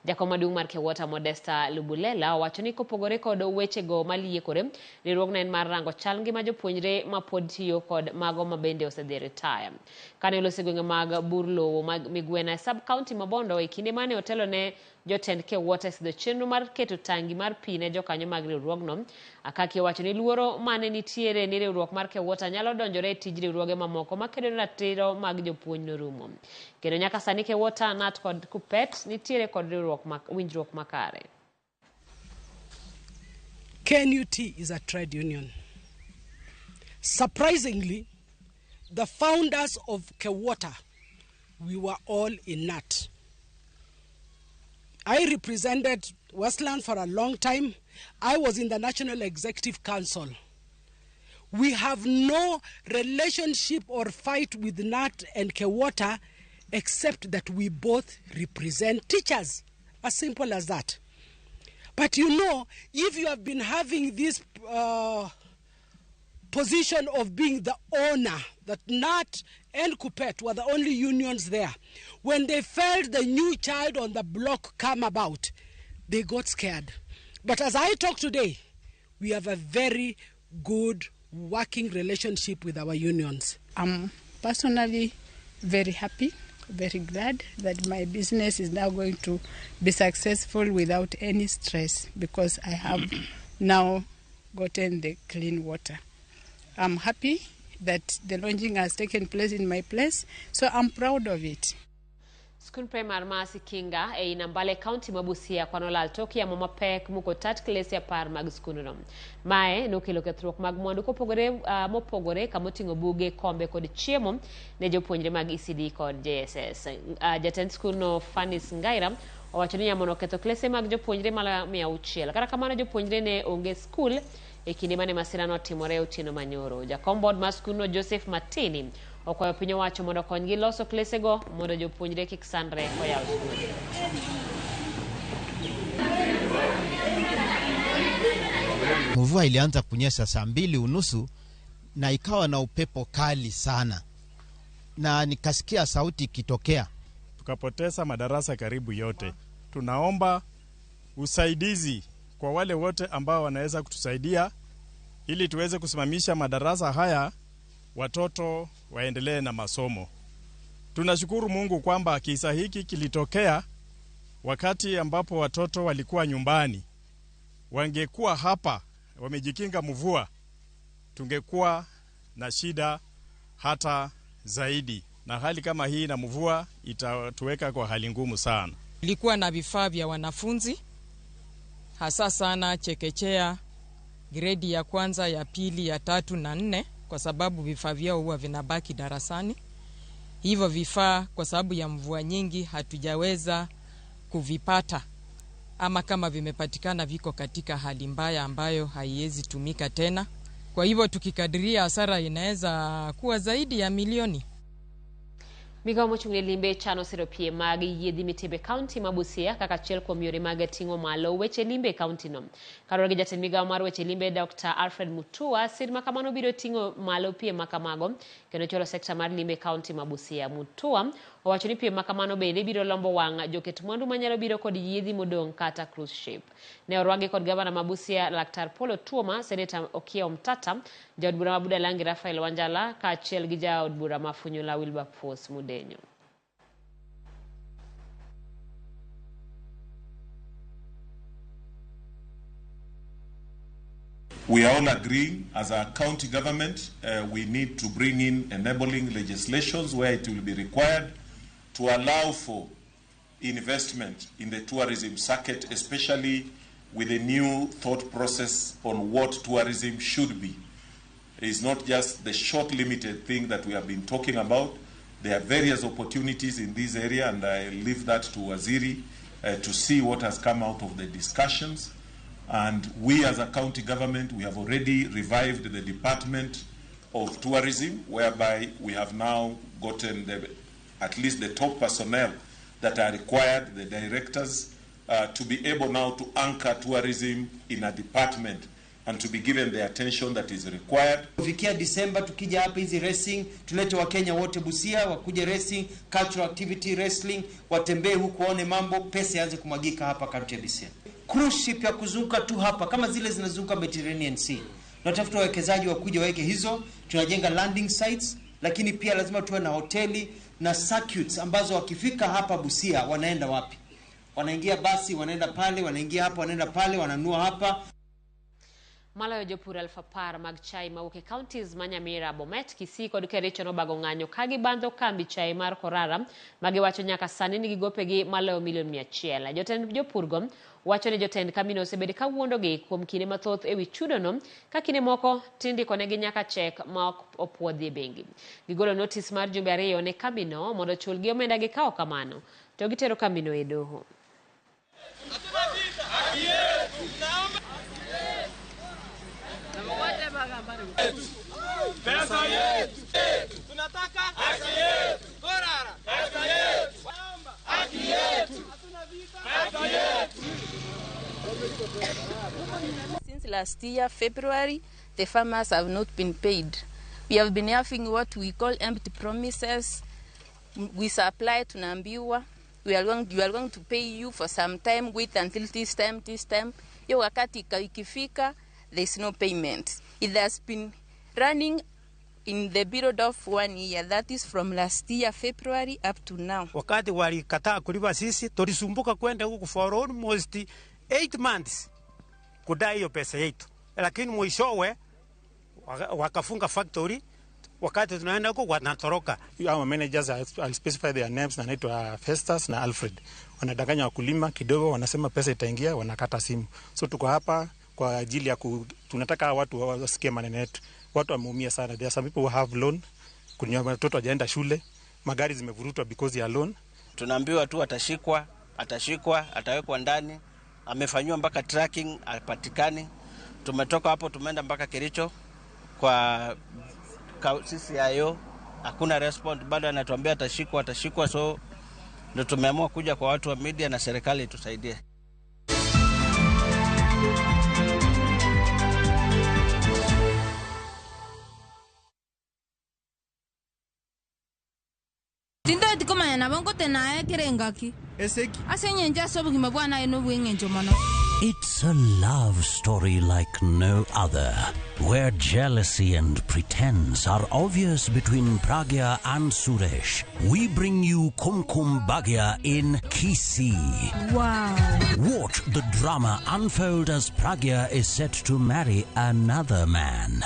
Jakom maduong' mar Kewota Modesta Lubulela owacho ni kopogore kod wechego maliekore, riwruogno en mar rango chal ngima jopuonjre ma pod tiyo kod mago ma bende osedhi retire. Kane oloso gwenge mag Burlowo mag Migwena sub county Mabondo e kinde mane otelo ne jotend Kewota sidho chenro mar keto tangi mar pi ne jokanyo mag riwruogno. Akaki owacho ni luoro mane nitiere ni riwruok mar Kewota nyalo donjore e tij riwruoge mamoko makedo na ratiro mag jopuonj norumo. Kendo nyaka sani Kewota, Nat kod Kupet nitiere kod winjruok makare. KNUT is a trade union. Surprisingly, the founders of Kewota, we were all in Nat. I represented Westland for a long time. I was in the National Executive Council. We have no relationship or fight with Nat and Kewota except that we both represent teachers. As simple as that. But you know, if you have been having this position of being the owner, that Nat and Kupet were the only unions there, when they felt the new child on the block come about, they got scared. But as I talk today, we have a very good working relationship with our unions. I'm personally very happy, very glad that my business is now going to be successful without any stress because I have now gotten the clean water. I'm happy that the launching has taken place in my place, so I'm proud of it. Skun primar masi kinga e inambale county mabusia kwa nolal toki ya mamapek muko tat klesi ya par mag skununom. Mae nukilo kethrok mag mwandu mopogore kamotingo buge kombe kod chiemo ne jopuonjre mag ECD kod JSS. Jatend skuno Fanis Ngaira owacho ni nyamono ketho klese mag jopuonjre mala 600. Kata kamano jopuonjre ne onge skul e kinde mane masirano otimore otieno manyoro. Jakom board mar skuno Joseph Matini okwayo piny owacho mondo konygi loso klesego mondo jopuonjre kik sandre koyaw skul. Mvua ilianza kunyesha saa 2:30 na ikawa na upepo kali sana, na nikasikia sauti ikitokea. Tukapoteza madarasa karibu yote. Tunaomba usaidizi kwa wale wote ambao wanaweza kutusaidia ili tuweze kusimamisha madarasa haya, watoto waendelee na masomo. Tunashukuru Mungu kwamba kisa hiki kilitokea wakati ambapo watoto walikuwa nyumbani. Wangekuwa hapa wamejikinga mvua, tungekuwa na shida hata zaidi, na hali kama hii na mvua itatuweka kwa hali ngumu sana. Ilikuwa na vifaa vya wanafunzi hasa sana chekechea, gredi ya kwanza, ya pili, ya 3 na 4, kwa sababu vifaa vyao huwa vinabaki darasani. Hivyo vifaa kwa sababu ya mvua nyingi hatujaweza kuvipata, ama kama vimepatikana viko katika hali mbaya ambayo haiwezi tumika tena. Kwa hivyo tukikadiria hasara inaweza kuwa zaidi ya milioni. Migao mochung'ne limbe chano siro pie mag yiedhi mitimbe county mabusia kaka achiel kuom yore mag ting'o malo weche limbe county no. Kaluwore gi jatend migao mar weche limbe Dr. Alfred Mutua, sir makamano biro ting'o malo pie makamago kendo cholo sekta mar limbe county mabusia. Mutua owacho ni pie makamano bende biro lombo wang' joket mwandu manyalo biro kod yiedhi modong' kata cruise ship. Ne orwagi kod gavana mabusia Laktar Polo Tuoma, Seneta Okiya Omtata, jaod bura mabuda Langi Rafael Wanjala ka achiel gi jaod bura mafunyula Wilberforce Mudenyo. We are all agreeing as a county government, we need to bring in enabling legislations where it will be required to allow for investment in the tourism circuit, especially with a new thought process on what tourism should be. It is not just the short limited thing that we have been talking about. There are various opportunities in this area, and I leave that to Waziri to see what has come out of the discussions. And we as a county government, we have already revived the Department of Tourism, whereby we have now gotten at least the top personnel that are required, the directors, to be able now to anchor tourism in a department and to be given the attention that is required. Kufikia December tukija hapa hizi racing, tulete Wakenya wote Busia wakuje racing, cultural activity, wrestling, watembee huko waone mambo, pesa yaanze kumwagika hapa kaunti ya Busia. Cruise ship ya kuzunguka tu hapa kama zile zinazunguka Mediterranean Sea. Tunatafuta wawekezaji wakuja waweke hizo, tunajenga landing sites, lakini pia lazima tuwe na hoteli na circuits ambazo wakifika hapa Busia wanaenda wapi? Wanaingia basi, wanaenda pale, wanaingia hapa, wanaenda pale, wananua hapa. Malayo jopur 1000 mag chai mawuok counties Manyamira, Bomet, Kisii kod Kericho nobago ng'anyo kagi bandho kambi chai mar Korara magiwacho nyaka sani nigi gopegi malayo $100,000. Jotend jopurgo wacho ni jotend kambino osebed kawuondogi kuom kinde mathoth ewi chudono ka kinde moko tindiko negi nyaka chek ma ok opuodhi e bengi. Gigolo notice mar jumbe 2 ne kambino mondo chulgi omenda gi kawo kamano to gitero kambino e doho. Pesa yetu. Tunataka haki yetu. Korara. Pesa yetu. Haki yetu. Pesa yetu. Since last year, February, the farmers have not been paid. We have been having what we call empty promises. We supply tunaambiwa we are going to pay you for some time, wait until this time. Hiyo wakati ikifika, there is no payment. It has been running in the period of 1 year, that is from last year February up to now. Wakati walikataa kulipa sisi, tulisumbuka kwenda huko for almost 8 months kudai hiyo pesa yetu, lakini mwishowe wakafunga factory, wakati tunaenda huko wanatoroka. Our managers I'll specify their names, na naitwa Festus na Alfred. Wanadanganya wakulima kidogo, wanasema pesa itaingia, wanakata simu. So tuko hapa kwa ajili ya tunataka watu wasikie maneno yetu. Watu wameumia sana. There are some people who have loan. Kuna watoto hawajaenda shule, magari zimevurutwa because ya loan. Tunaambiwa tu atashikwa, atawekwa ndani. Amefanywa mpaka tracking, apatikani. Tumetoka hapo tumeenda mpaka Kericho kwa CCIO, hakuna response, bado anatuambia atashikwa, so ndio tumeamua kuja kwa watu wa media na serikali itusaidie. Tinda tikoma na bongo tena kerengaki. Eseki. Asenyenja sobu kimabwana eno bwengenjo mano. It's a love story like no other, where jealousy and pretense are obvious between Pragya and Suresh. We bring you Kumkum Bhagya in Kisii. Wow. Watch the drama unfold as Pragya is set to marry another man.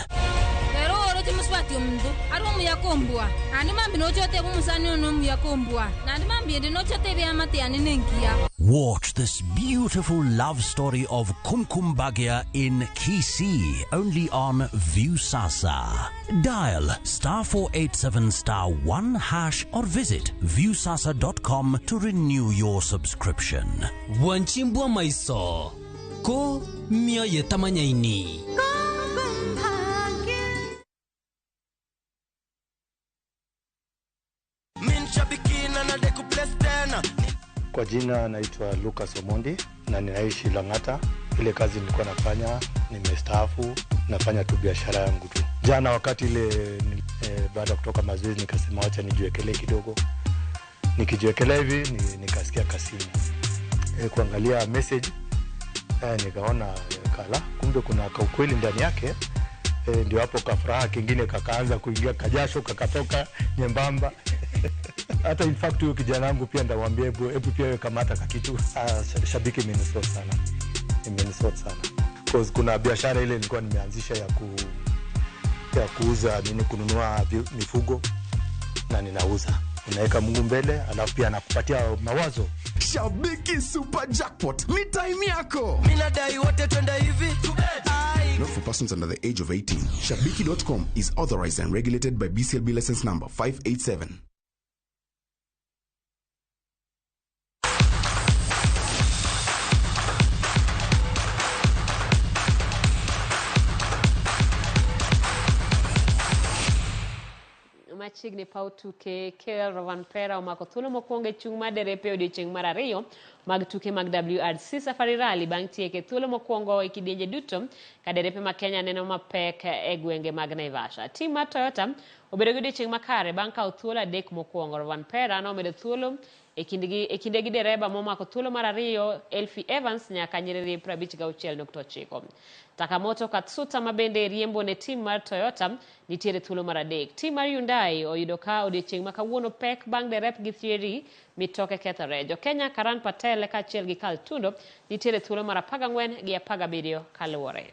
Muswati omundu ari omuyakombwa ani mambi nochote bumusani ono omuyakombwa nandi mambi ndi nochote byamate yani nenkia. Watch this beautiful love story of Kumkum Bhagya in Kisii, only on Viusasa. Dial *487*1# or visit viusasa.com to renew your subscription. Wanchimbwa maiso ko mia yetamanyaini. Kwa jina naitwa Lucas Omondi na ninaishi Lang'ata. Ile kazi nilikuwa nafanya nimestaafu, nafanya tu biashara yangu tu. Jana wakati ile baada ya kutoka mazoezi nikasema acha nijiwekelee kidogo. Nikijiwekelea hivi nikasikia kasini. Kuangalia message nikaona kala kumbe kuna ukweli ndani yake. Ndio hapo kafuraha kingine kakaanza kuingia, kajasho kakatoka nyembamba. Hata in fact huyo kijana wangu pia ndamwambia hebu pia wewe kamata kakitu. Shabiki imenisort sana. Because kuna biashara ile nilikuwa nimeanzisha ya kuuza kununua mifugo na ninauza. Unaweka Mungu mbele alafu pia anakupatia mawazo. Shabiki Super Jackpot ni time yako. Minadai wote twenda hivi. Not for persons under the age of 18. Shabiki.com is authorized and regulated by BCLB license number 587. Machiegni pau tuke Kel Rovanpera omako thuolo mokwongo e chung' mar derepe odiochieng' mar ariyo mag tuke mag WRC Safari Rally bang' tieke thuolo mokwongo e kidienje duto ka derepe ma Kenya neno mapek e gwenge mag Naivasha. Tim mar Toyota obedo gi odiochieng' makare bang' kawo thuolo adek mokwongo. Rovanpera nomedo thuolo e kinde gi dereba momako thuolo mar ariyo Elfie Evans nyaka nyiriri 56.9. Takamoto Katsuta mabende riembo ne tim mar Toyota nitiere thuolo mar adek. Tim mar Hyundai oyudo ka odiochieng' ma kawuono pek bang' derep gi Thierry mitoke kethore. Jo Kenya Karan Patel kaachiel gi Carl Tundo nitiere thuolo mar 14 gi 17 kaluwore.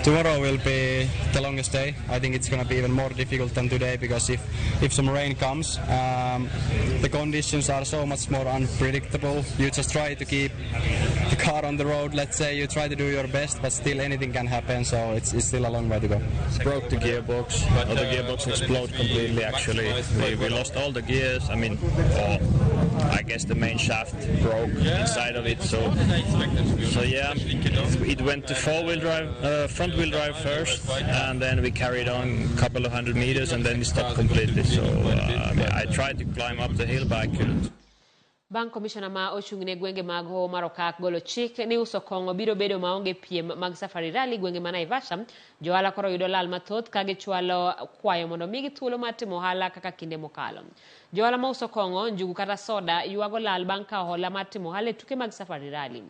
Tomorrow will be the longest day. I think it's going to be even more difficult than today because if some rain comes, the conditions are so much more unpredictable. You just try to keep the car on the road. Let's say you try to do your best, but still anything can happen. So it's still a long way to go. Broke the gearbox. The gearbox exploded completely. Actually, we lost all the gears. I mean, I guess the main shaft broke inside of it. So yeah, it went to front-wheel drive first, and then we carried on a couple of 100 meters, and then it stopped completely. So I tried to climb up the hill, but I couldn't. Bang' Commissioner ma ochung'ne gwenge mag Hoho mar Okak golo chik ni uso kong'o biro bedo maonge piem mag Safari Rally gwenge ma Naivasha, johala koro yudo lal mathoth ka gichwalo kwayo mondo migi thuolo mar timo ohala kaka kinde mokalo. Johala ma uso kong'o, njugu kata soda yuago lal bang' kawo hola mar timo ohala e tuke mag Safari Rally.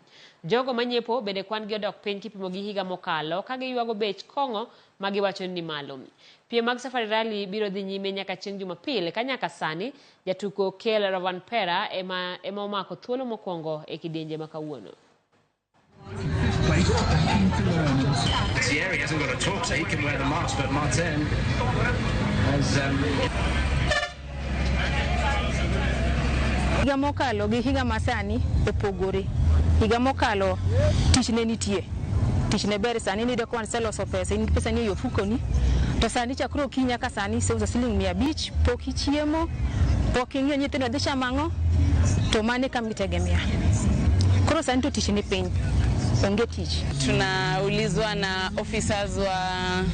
Jogo manyiepo bende kwan gi odok piny kipimo gi higa mokalo ka giyuago bech kong'o ma giwacho ni malo. Piem mag Safari Rally biro dhi nyime nyaka chieng' Jumapil ka nyaka sani jatugo Kel Rovanpera ema omako thuolo mokwongo e kidienje ma kawuono. Thierry hasn't got a talk, so he can wear the mask, but Martin has... Higa mokalo gi higa masani opogore. Higa mokalo tich ne nitie. Tich ne ber sani ni de kwan seloso pesa, in pesa ni yofukoni. To sani chakro kinya ka sani seuza siling 500, pok ichiemo, pok ing'iyo nyithindo dhi chamango, to mane kam gitegemea. Koro sani to tich ni piny. Tunaulizwa na officers wa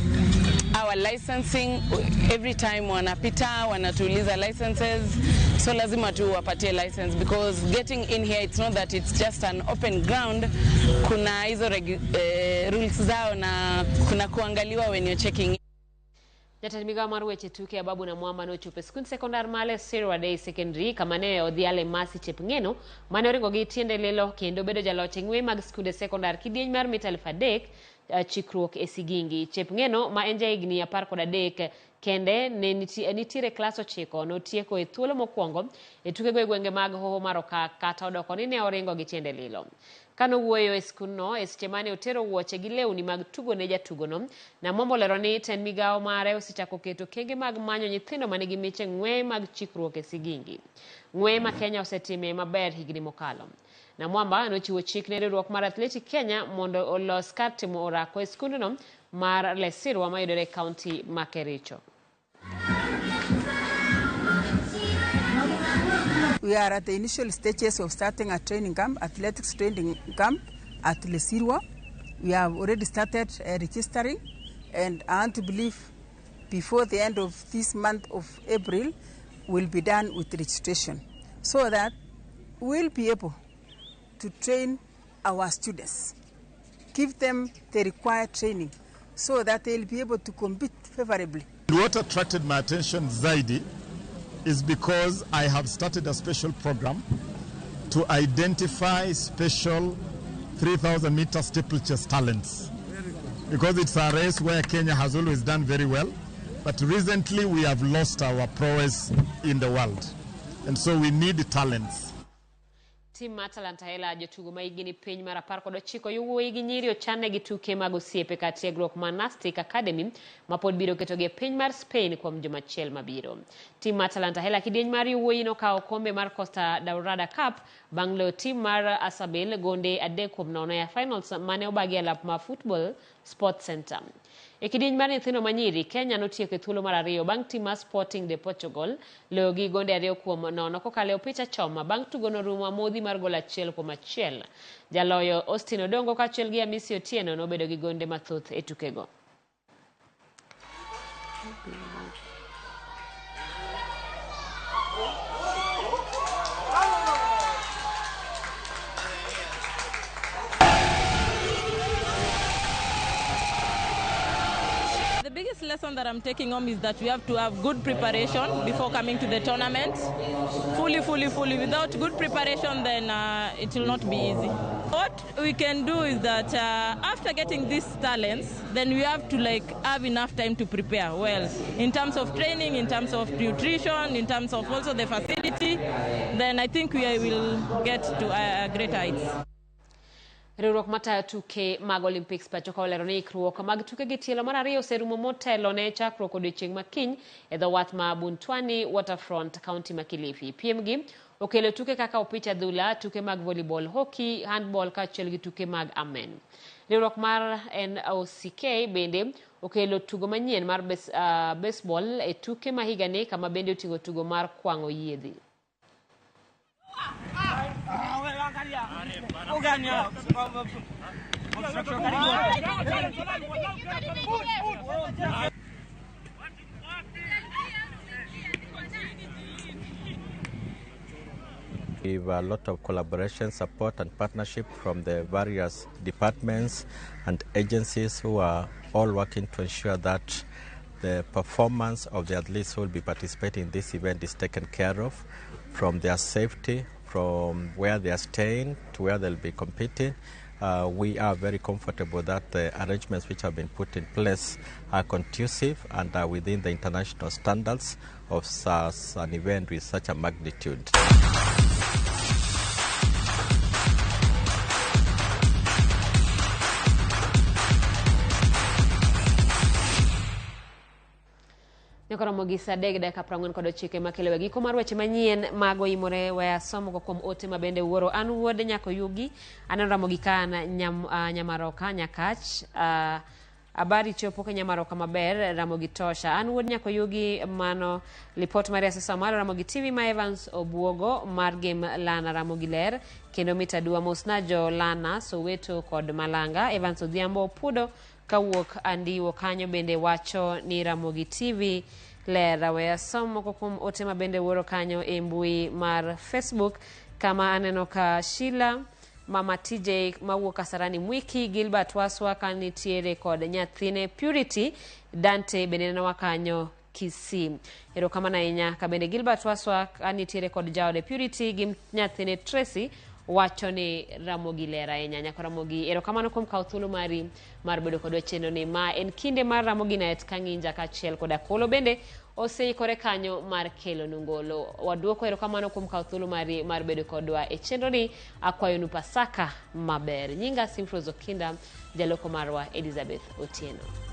our licensing every time wanapita wanatuuliza licenses, so lazima tuwapatie license because getting in here it's not that it's just an open ground. Kuna hizo rules zao na kuna kuangaliwa when you're checking. Jatend migawo mar weche tuke Ababu na Mwamba nochopo e skund sekondar male Sirwa Day Secondary kama ne odhiale Masi Chepng'eno mane oringo gi tiende lilo kendo bedo jaloch e ng'we mag skunde sekondar kidieny mar mita 3,000 chikruok e Sigingi. Chepng'eno ma en jahigni 13 kende ne nitiere klas 9 notieko e thuolo mokwongo e tukego e gwenge mag Hoho mar Okak kata odoko ni ne oringo gi tiende lilo. Kano wuoyo e skundno e seche mane otero wuoche gi lewni mag tugo ne jatugono, na Mwamba olero ni tend migawo mare osechako keto kenge mag manyo nyithindo mane gi mich e ng'we mag chikruok e Sigingi. Ng'we ma Kenya osetime maber higni mokalo. Na Mwamba nochiwo chik ne riwruok mar Athletic Kenya mondo olos kar timo orako e skundno mar Lesirwa mayudore e kaunti ma Kericho. We are at the initial stages of starting a training camp, athletics training camp at Lesirwa. We have already started registering, and I want to believe before the end of this month of April, we'll be done with registration, so that we'll be able to train our students, give them the required training, so that they'll be able to compete favorably. What attracted my attention, Zaidi, is because I have started a special program to identify special 3,000 meter steeplechase talents. Because it's a race where Kenya has always done very well, but recently we have lost our prowess in the world. And so we need talents. Tim Matalanta hela jotugo ma higni piny mar 19 yuwuoyi gi nyiri ochanne gi tuke mag osiepe ka tiegruok Monastic Academy ma pod biro ketogi e piny mar Spain kuom jomachiel mabiro. Tim Matalanta hela kidieny mar yuwuoyi nokawo kombe mar Costa Daurada Cup bang' loyo tim mar Asabil gonde 3-0 e finals mane obagi e lap ma Football Sports Center. E kidieny mar nyithindo manyiri, Kenya notieko e thuolo mar 2 bang' tim mar Sporting de Portugal loyo gi gonde 2-0 kokalo opich achoma bang' tugo norumo amodhi mar gol 1-1. Jaloyo Austin Odongo kaachiel gi Amisi Otieno nobedo gi gonde mathoth e tukego. The biggest lesson that I'm taking home is that we have to have good preparation before coming to the tournament. Fully. Without good preparation, then it will not be easy. What we can do is that after getting these talents, then we have to have enough time to prepare well in terms of training, in terms of nutrition, in terms of also the facility. Then I think we will get to great heights. Riwruok matayo tuke mag Olympics pacho ka olero ni ikruok mag tuke gi tielo mar 2 oserumo motelo ne chakruok odiechieng' makiny e dho wath ma Buntwani Waterfront County ma Kilifi. Piem gi okelo tuke kaka opich adhula, tuke mag volleyball, hockey, handball kaachiel gi tuke mag amen. Riwruok mar NOCK bende okelo tugo manyien mar baseball e tuke ma higani kama bende oting'o tugo mar kwang'o yiedhi. We have a lot of collaboration, support and partnership from the various departments and agencies who are all working to ensure that the performance of the athletes who will be participating in this event is taken care of, from their safety, from where they are staying to where they'll be competing. We are very comfortable that the arrangements which have been put in place are conducive and are within the international standards of such an event with such a magnitude. Ramogi sadeg daka prangon kodo chike makelewe giko mar weche manyien mago imore we somo go kuom ote mabende wuoro an wuod nyako yugi anan Ramogi kana nyamaroka nyakach abari chopo ke nyamaroka maber Ramogi tosha an wuod nyako yugi mano report Maria sasa mar RamogiTV ma Evans Obuogo mar game lana Ramogi ler kendo mitadua mosnajo lana Soweto kod Malanga Evans Odhiambo pudo kawuok andiwo kanyo bende wacho ni RamogiTV lera we somo kuom ote mabende wuoro kanyo e mbui mar Facebook kama aneno ka Sheila Mama TJ mawuok Kasarani Mwiki Gilbert Waswa kanitiere kod nyathine Purity Dante bende neno wakanyo Kisii. Ero kama na inya kabende Gilbert Waswa kanitiere kod jaode Purity gi nyathine Tracy wacho ni Ramogi lera nyanya ko Ramogi ero kamano kuom kauthulu mari mar bedo kod wecheno ni ma en kinde mar Ramogi Night kanginja ka chiel koda kolo bende oseikore kanyo mar kelo nungolo waduoko ero kamano kuom kauthulu mari mar bedo kodwa e chenro ni akwayo nu Pasaka maber nyinga Simfrozo Kinda jaloko marwa Elizabeth Otieno.